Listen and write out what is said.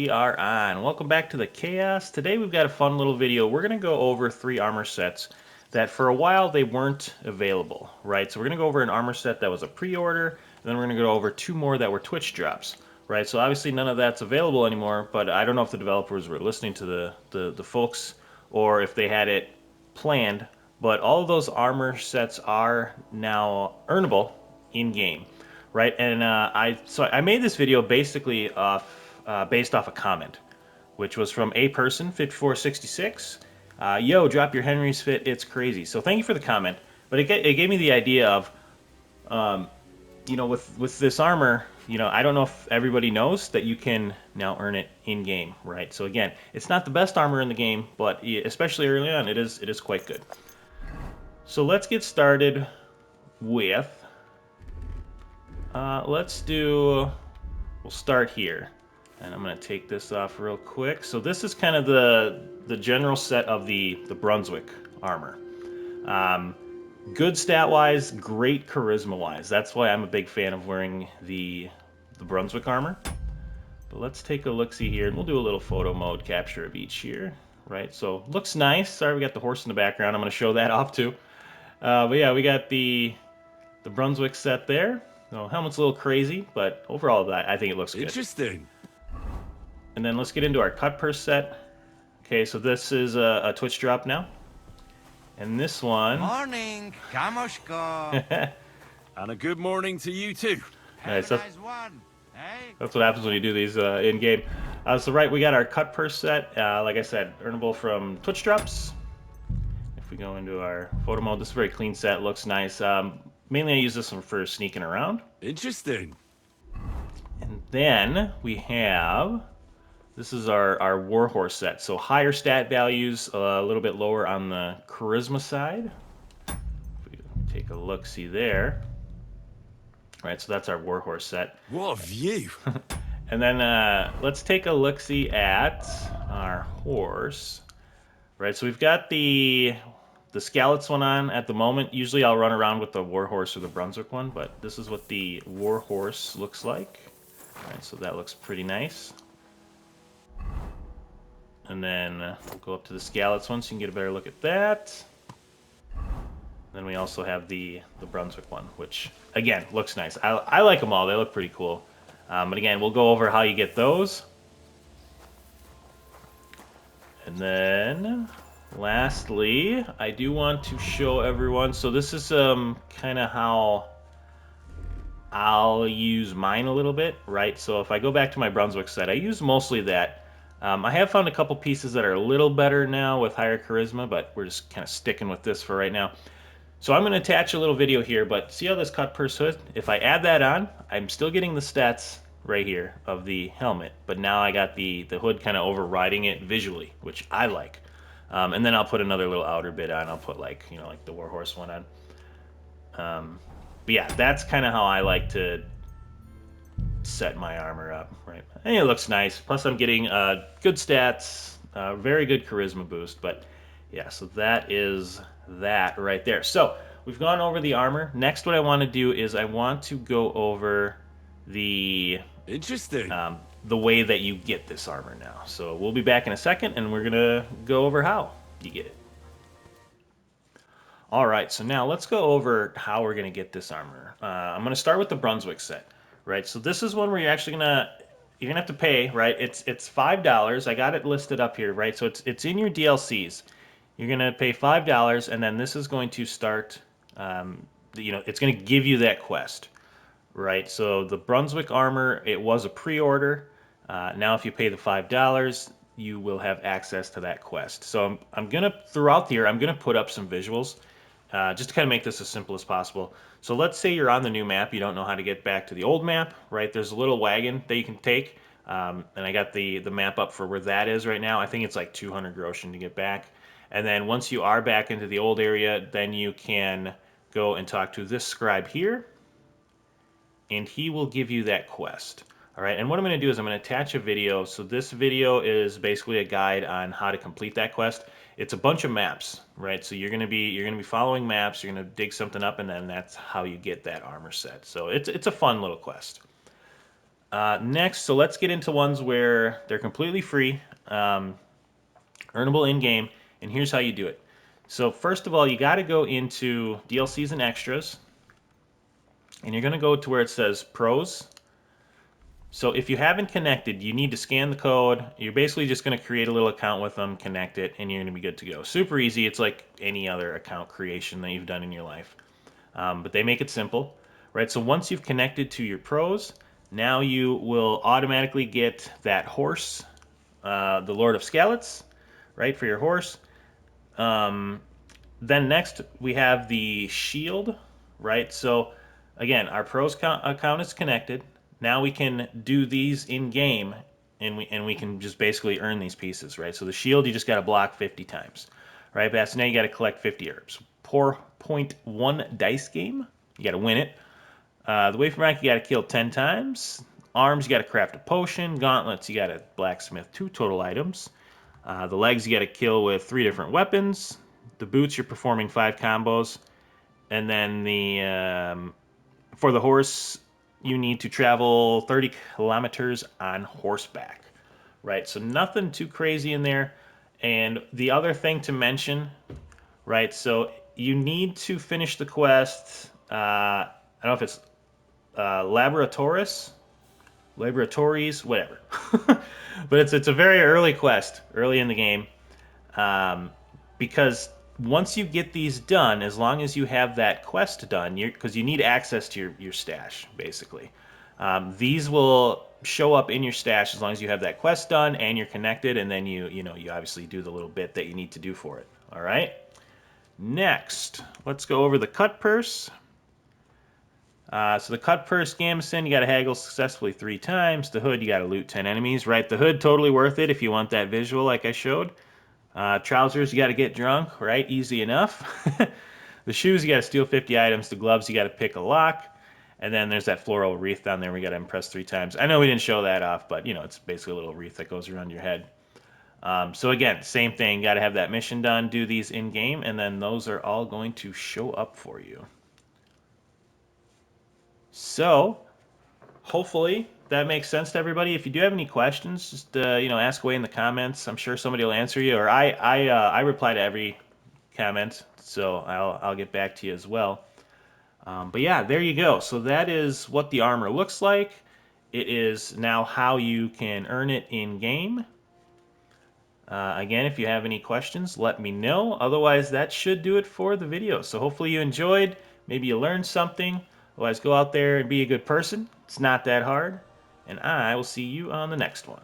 we are on. Welcome back to the Chaos. Today we've got a fun little video. We're going to go over 3 armor sets that for a while they weren't available, right? So we're going to go over an armor set that was a pre-order, and then we're going to go over 2 more that were Twitch drops, right? So obviously none of that's available anymore, but I don't know if the developers were listening to the folks or if they had it planned, but all of those armor sets are now earnable in-game. Right, and I made this video basically based off a comment, which was from a person 5466. Yo, drop your Henry's fit, it's crazy. So thank you for the comment, but it gave me the idea of with this armor, I don't know if everybody knows that you can now earn it in game, right? So again, it's not the best armor in the game, but especially early on, it is quite good. So let's get started with. We'll start here. And I'm going to take this off real quick. So this is kind of the general set of the Brunswick armor. Good stat-wise, great charisma-wise. That's why I'm a big fan of wearing the Brunswick armor. But let's take a look-see here, and we'll do a little photo mode capture of each here. Right, so looks nice. Sorry we got the horse in the background. I'm going to show that off too. But yeah, we got the Brunswick set there. So helmet's a little crazy, but overall, I think it looks good. Interesting. And then let's get into our cut purse set. Okay, so this is a Twitch drop now. And this one... Morning, Kamoshko. And a good morning to you too. Nice. Have a nice one. Hey? That's what happens when you do these in-game. So right, we got our cut purse set. Like I said, earnable from Twitch drops. If we go into our photo mode, this is a very clean set. Looks nice. Mainly I use this one for sneaking around. Interesting. And then we have... This is our Warhorse set. So higher stat values, a little bit lower on the charisma side. If we take a look-see there. All right, so that's our Warhorse set. What a view. And then let's take a look-see at our horse. Right, so we've got the Scallots one on at the moment. Usually I'll run around with the Warhorse or the Brunswick one, but this is what the Warhorse looks like. All right, so that looks pretty nice. And then we'll go up to the Scallots one so you can get a better look at that. Then we also have the Brunswick one, which, again, looks nice. I like them all. They look pretty cool. But again, we'll go over how you get those. And then, lastly, I do want to show everyone. So this is kind of how I'll use mine a little bit, right? So if I go back to my Brunswick set, I use mostly that. I have found a couple pieces that are a little better now with higher charisma, but we're just kind of sticking with this for right now. So I'm going to attach a little video here, but see how this cut purse hood? If I add that on, I'm still getting the stats right here of the helmet, but now I got the hood kind of overriding it visually, which I like. And then I'll put another little outer bit on. I'll put like the Warhorse one on. But yeah, that's kind of how I like to set my armor up, right? And it looks nice. Plus, I'm getting good stats, very good charisma boost. But yeah, so that is that right there. So we've gone over the armor. Next, what I want to do is I want to go over the Interesting. The way that you get this armor now. So we'll be back in a second, and we're gonna go over how you get it. All right, so now let's go over how we're gonna get this armor. I'm gonna start with the Brunswick set. Right, so this is one where you're actually gonna have to pay, right? It's $5. I got it listed up here, right? So it's in your DLCs. You're gonna pay $5, and then this is going to start. It's gonna give you that quest, right? So the Brunswick armor, it was a pre-order. Now, if you pay the $5, you will have access to that quest. So I'm gonna throughout the year, I'm gonna put up some visuals. Just to kind of make this as simple as possible. So let's say you're on the new map, you don't know how to get back to the old map, right? There's a little wagon that you can take, and I got the map up for where that is right now. I think it's like 200 groschen to get back. And then once you are back into the old area, then you can go and talk to this scribe here, and he will give you that quest. All right, and what I'm going to do is I'm going to attach a video. So this video is basically a guide on how to complete that quest. It's a bunch of maps, right? So you're going to be following maps. You're going to dig something up, and then that's how you get that armor set. So it's a fun little quest. Next, so let's get into ones where they're completely free, earnable in-game, and here's how you do it. So first of all, you got to go into DLCs and extras, and you're going to go to where it says pros. So if you haven't connected, you need to scan the code. You're basically just going to create a little account with them, connect it, and you're going to be good to go. Super easy. It's like any other account creation that you've done in your life. But they make it simple, right? So once you've connected to your pros, now you will automatically get that horse, the Lord of Scallots, right, for your horse. Then next we have the shield, right? So again, our pros account is connected. Now we can do these in game, and we can just basically earn these pieces, right? So the shield, you just got to block 50 times, right? But so now you got to collect 50 herbs. 4.1 dice game, you got to win it. The way from rank, you got to kill 10 times. Arms, you got to craft a potion. Gauntlets, you got to blacksmith 2 total items. The legs, you got to kill with 3 different weapons. The boots, you're performing 5 combos. And then for the horse, you need to travel 30 kilometers on horseback, right? So nothing too crazy in there. And the other thing to mention, right? So you need to finish the quest. I don't know if it's Laboratories, whatever. But it's a very early quest, early in the game, because once you get these done, as long as you have that quest done, because you need access to your stash, basically. These will show up in your stash as long as you have that quest done and you're connected, and then you obviously do the little bit that you need to do for it. All right. Next, let's go over the cut purse. So the cut purse gambeson, you got to haggle successfully 3 times. The hood, you got to loot 10 enemies. Right, the hood, totally worth it if you want that visual like I showed. Trousers, you got to get drunk. Right, easy enough. The shoes, you got to steal 50 items. The gloves, you got to pick a lock. And then there's that floral wreath down there we got to impress 3 times. I know we didn't show that off, but it's basically a little wreath that goes around your head. So again, same thing. Got to have that mission done, do these in-game, and then those are all going to show up for you. So, hopefully that makes sense to everybody. If you do have any questions, just ask away in the comments. I'm sure somebody will answer you, or I reply to every comment, so I'll get back to you as well. But yeah, there you go. So that is what the armor looks like. It is now how you can earn it in game. Again, if you have any questions, let me know. Otherwise, that should do it for the video. So hopefully you enjoyed. Maybe you learned something. Otherwise, go out there and be a good person. It's not that hard. And I will see you on the next one.